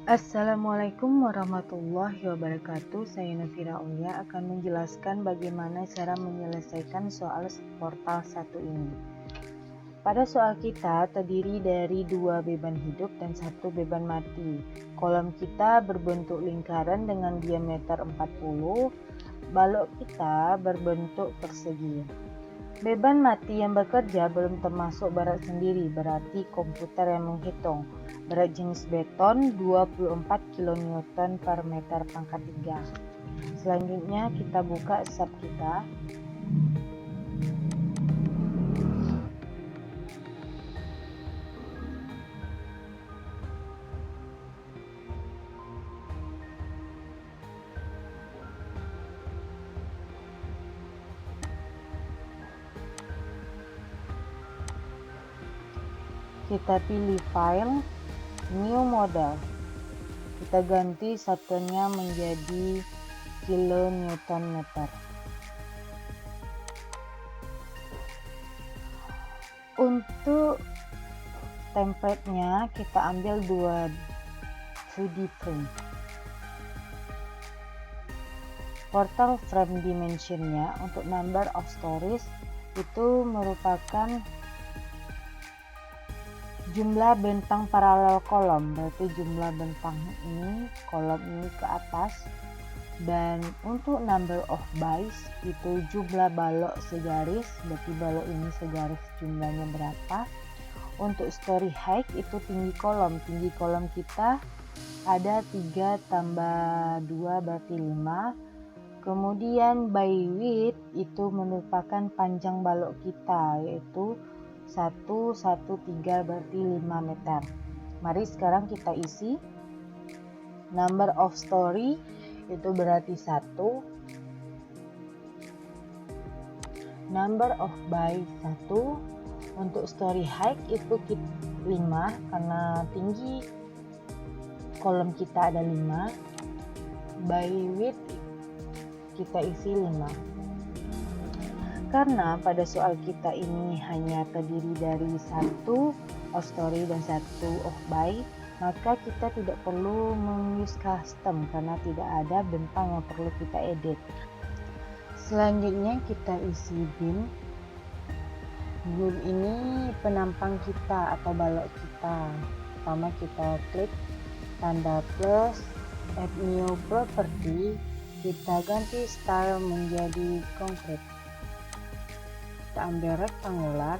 Assalamualaikum warahmatullahi wabarakatuh. Saya Novira Aulia akan menjelaskan bagaimana cara menyelesaikan soal portal 1 ini. Pada soal kita terdiri dari 2 beban hidup dan 1 beban mati. Kolom kita berbentuk lingkaran dengan diameter 40, balok kita berbentuk persegi. Beban mati yang bekerja belum termasuk berat sendiri, berarti komputer yang menghitung. Berat jenis beton 24 kN per meter pangkat 3. Selanjutnya kita buka SAP kita. Kita pilih file, new model. Kita ganti satuannya menjadi kN/meter. Untuk template-nya kita ambil 2 2D frame. Portal frame dimensionnya untuk number of stories itu merupakan jumlah bentang paralel kolom, berarti jumlah bentang ini, kolom ini ke atas. Dan untuk number of bytes itu jumlah balok segaris, berarti balok ini segaris jumlahnya berapa. Untuk story height itu tinggi kolom kita ada 3 tambah 2 berarti 5. Kemudian by width itu merupakan panjang balok kita, yaitu 113 berarti 5 meter. Mari sekarang kita isi. Number of story itu berarti 1. Number of by 1. Untuk story height itu 5 karena tinggi kolom kita ada 5. By width kita isi 5. Karena pada soal kita ini hanya terdiri dari 1 of story dan 1 of by, maka kita tidak perlu menguse custom karena tidak ada bentang yang perlu kita edit. Selanjutnya kita isi beam. Beam ini penampang kita atau balok kita. Pertama kita klik tanda plus, add new property, kita ganti style menjadi concrete. Kita ambil rectangular,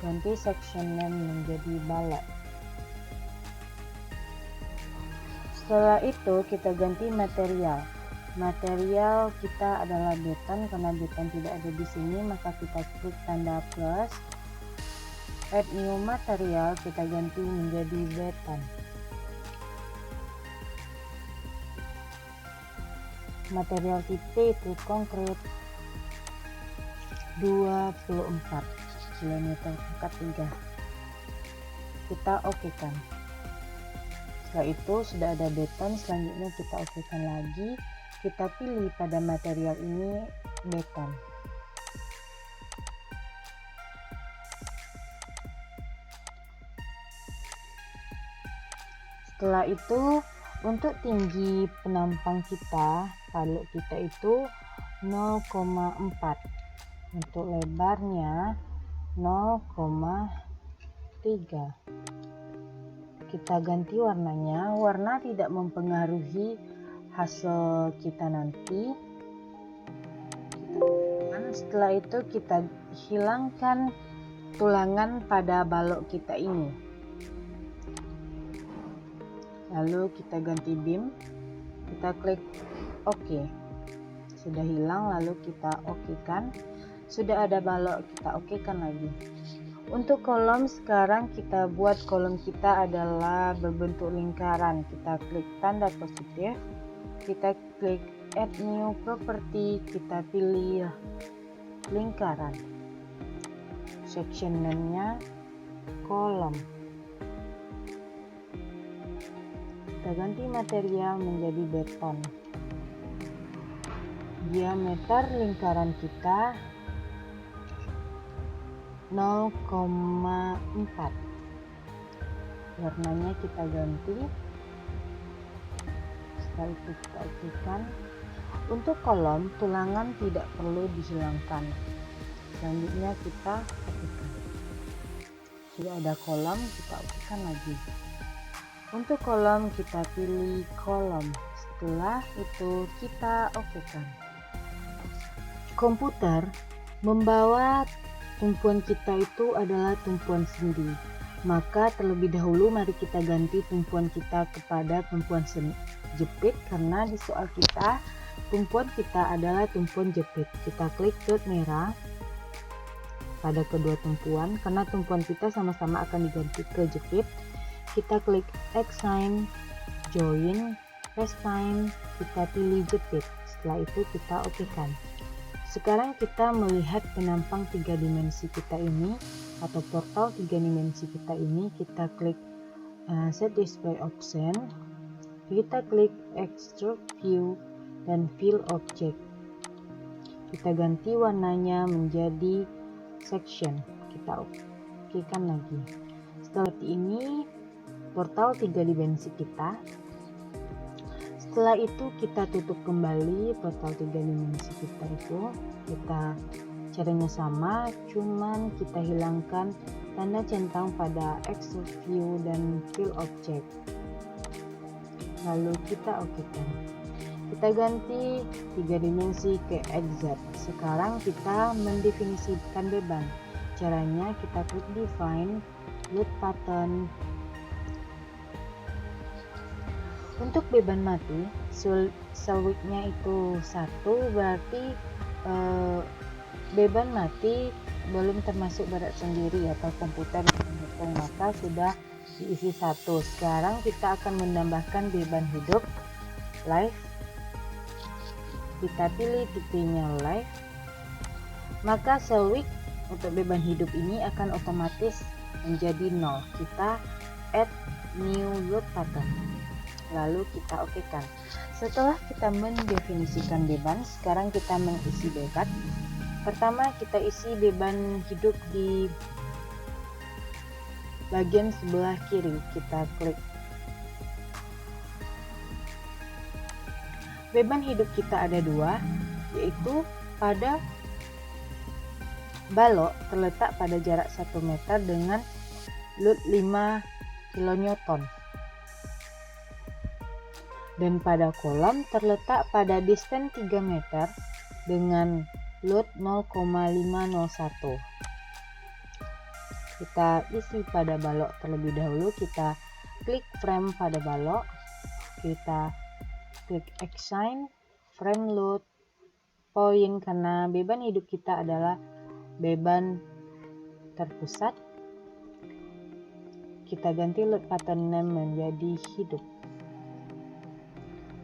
ganti section name menjadi balok. Setelah itu kita ganti material. Material kita adalah beton, karena beton tidak ada di sini maka kita klik tanda plus, add new material, kita ganti menjadi beton. Material tipe itu konkret 24 kN pangkat 3. Kita oke kan. Setelah itu sudah ada beton, selanjutnya kita oke kan lagi. Kita pilih pada material ini beton. Setelah itu untuk tinggi penampang kita, balok kita itu 0,4. Untuk lebarnya 0,3. Kita ganti warnanya. Warna tidak mempengaruhi hasil kita nanti. Setelah itu kita hilangkan tulangan pada balok kita ini. Lalu kita ganti beam, kita klik OK. Sudah hilang, lalu kita OK kan. Sudah ada balok, kita OK kan lagi. Untuk kolom sekarang kita buat kolom kita adalah berbentuk lingkaran. Kita klik tanda positif, kita klik add new property, kita pilih lingkaran. Section name-nya kolom. Kita ganti material menjadi beton. Diameter lingkaran kita 0,4. Warnanya kita ganti Setelah itu kita aktifkan. Untuk kolom, tulangan tidak perlu dihilangkan. Selanjutnya kita aktifkan. Sudah ada kolom, kita aktifkan lagi. Untuk kolom kita pilih kolom. Setelah itu kita okekan. Komputer membawa tumpuan kita itu adalah tumpuan sendi. Maka terlebih dahulu mari kita ganti tumpuan kita kepada tumpuan jepit, karena di soal kita tumpuan kita adalah tumpuan jepit. Kita klik dot merah pada kedua tumpuan karena tumpuan kita sama-sama akan diganti ke jepit. Kita klik X sign, join, paste sign, kita pilih jepit. Setelah itu kita okekan. Sekarang kita melihat penampang 3 dimensi kita ini atau portal 3 dimensi kita ini. Kita klik set display option, kita klik extrude view dan fill object. Kita ganti warnanya menjadi section, kita okekan lagi. Setelah ini portal 3 dimensi kita. Setelah itu kita tutup kembali portal 3 dimensi kita itu. Caranya sama, cuman kita hilangkan tanda centang pada extrude view dan fill object. Lalu kita okekan. Kita ganti 3 dimensi ke XZ. Sekarang kita mendefinisikan beban. Caranya kita klik define, load pattern. Untuk beban mati, cell width-nya itu 1, berarti beban mati belum termasuk berat sendiri atau komputer menghitung, maka sudah diisi 1. Sekarang kita akan menambahkan beban hidup life. Kita pilih tipenya life, maka cell width untuk beban hidup ini akan otomatis menjadi 0. Kita add new load pattern, lalu kita okekan. Setelah kita mendefinisikan beban, sekarang kita mengisi beban. Pertama kita isi beban hidup di bagian sebelah kiri. Kita klik. Beban hidup kita ada 2, yaitu pada balok terletak pada jarak 1 meter dengan load 5 kN. Dan pada kolom terletak pada distance 3 meter dengan load 0,501. Kita isi pada balok terlebih dahulu. Kita klik frame pada balok. Kita klik X sign, frame load, point, karena beban hidup kita adalah beban terpusat. Kita ganti load pattern name menjadi hidup.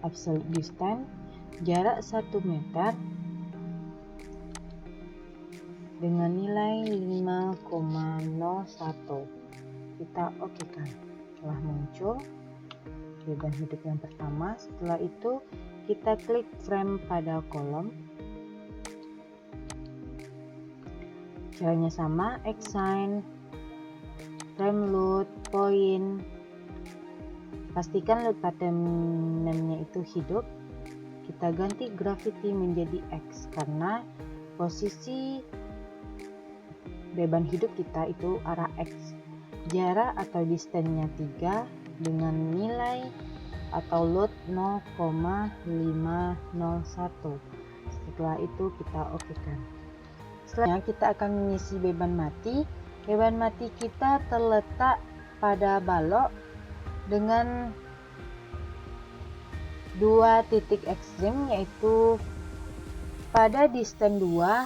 Absolute distance, jarak 1 meter dengan nilai 5,01. Kita okekan. Telah muncul beban hidup yang pertama. Setelah itu kita klik frame pada kolom. Caranya sama, X sign, frame load, point. Pastikan load pattern name-nya itu hidup. Kita ganti gravity menjadi X karena posisi beban hidup kita itu arah X. Jarak atau distance-nya 3 dengan nilai atau load 0,501. Setelah itu kita okekan. Selanjutnya kita akan mengisi beban mati. Beban mati kita terletak pada balok dengan 2 titik ekstrim, yaitu pada distance 2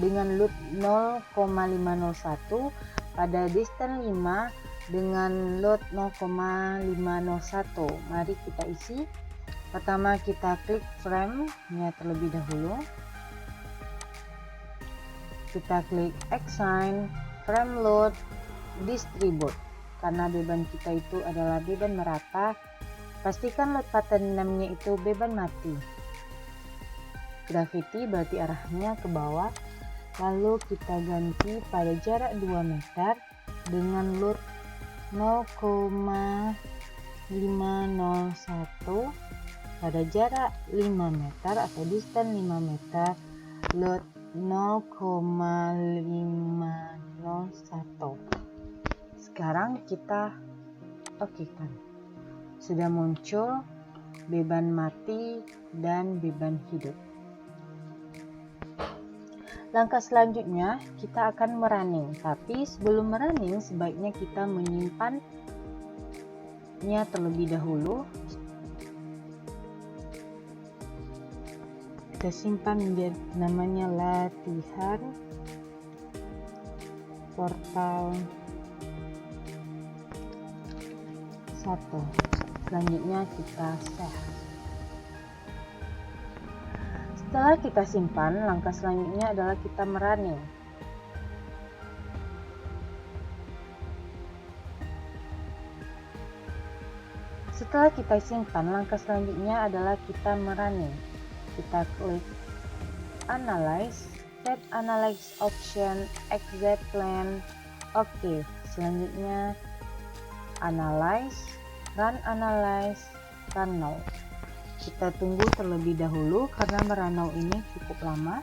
dengan load 0,501, pada distance 5 dengan load 0,501. Mari kita isi. Pertama kita klik frame-nya terlebih dahulu. Kita klik X sign, frame load, distribute. Karena beban kita itu adalah beban merata, pastikan load pattern name-nya itu beban mati. Gravity berarti arahnya ke bawah. Lalu kita ganti pada jarak 2 meter dengan load 0,501. 501 pada jarak 5 meter atau distance 5 meter, load 0,501. Sekarang kita okekan. Sudah muncul beban mati dan beban hidup. Langkah selanjutnya kita akan merunning, tapi sebelum merunning sebaiknya kita menyimpannya terlebih dahulu. Kita simpan namanya latihan portal 1. Selanjutnya kita save. Setelah kita simpan, langkah selanjutnya adalah kita merunning. Setelah kita simpan, langkah selanjutnya adalah kita merunning. Kita klik Analyze, set Analyze option, Exit plan. Oke, selanjutnya Analyze, Run Analyze, Run Now. Kita tunggu terlebih dahulu karena merun now ini cukup lama.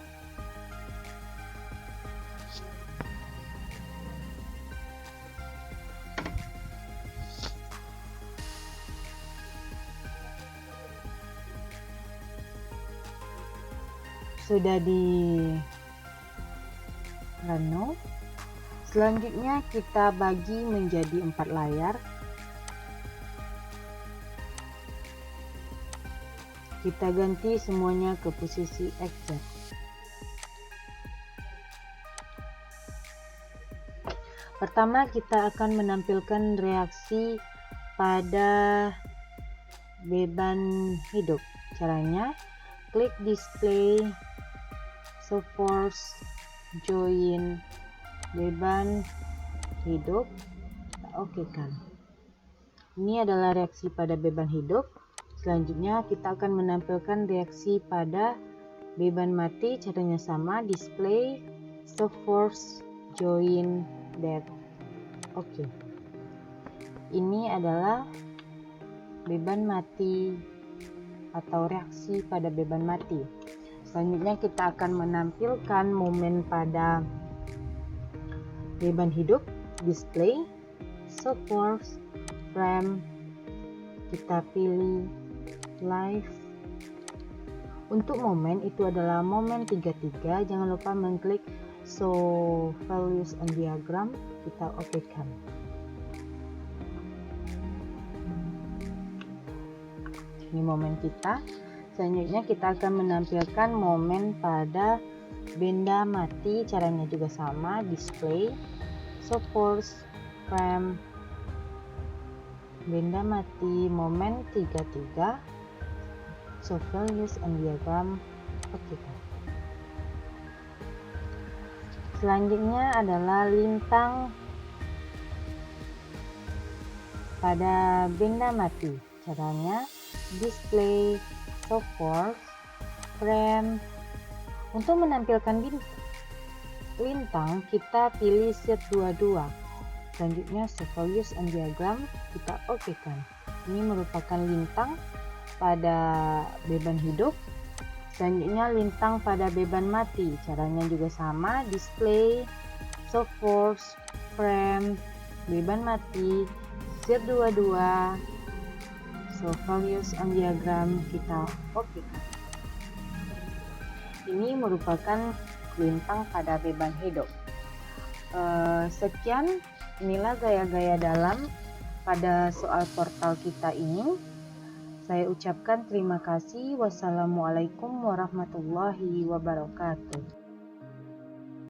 Sudah di run now. Selanjutnya kita bagi menjadi 4 layar. Kita ganti semuanya ke posisi exact. Pertama kita akan menampilkan reaksi pada beban hidup. Caranya klik display, force, join beban hidup. Oke kan. Ini adalah reaksi pada beban hidup. Selanjutnya kita akan menampilkan reaksi pada beban mati. Caranya sama, display, force, join, dead. Oke. Ini adalah beban mati atau reaksi pada beban mati. Selanjutnya kita akan menampilkan momen pada beban hidup, display, force, frame, kita pilih live. Untuk momen itu adalah momen 33. Jangan lupa mengklik show values and diagram. Kita okekan. Ini momen kita. Selanjutnya kita akan menampilkan momen pada benda mati. Caranya juga sama, display, force, frame, benda mati, momen 33, values and diagram. Oke. Selanjutnya adalah lintang pada benda mati. Caranya display, force, frame. Untuk menampilkan lintang kita pilih set 22. Selanjutnya values and diagram kita okekan. Ini merupakan lintang pada beban hidup. Selanjutnya lintang pada beban mati. Caranya juga sama, display, force, frame, beban mati, set 22, values and diagram kita okekan. Ini merupakan lintang pada beban hidup. Sekian, inilah gaya-gaya dalam pada soal portal kita ini. Saya ucapkan terima kasih. Wassalamualaikum warahmatullahi wabarakatuh.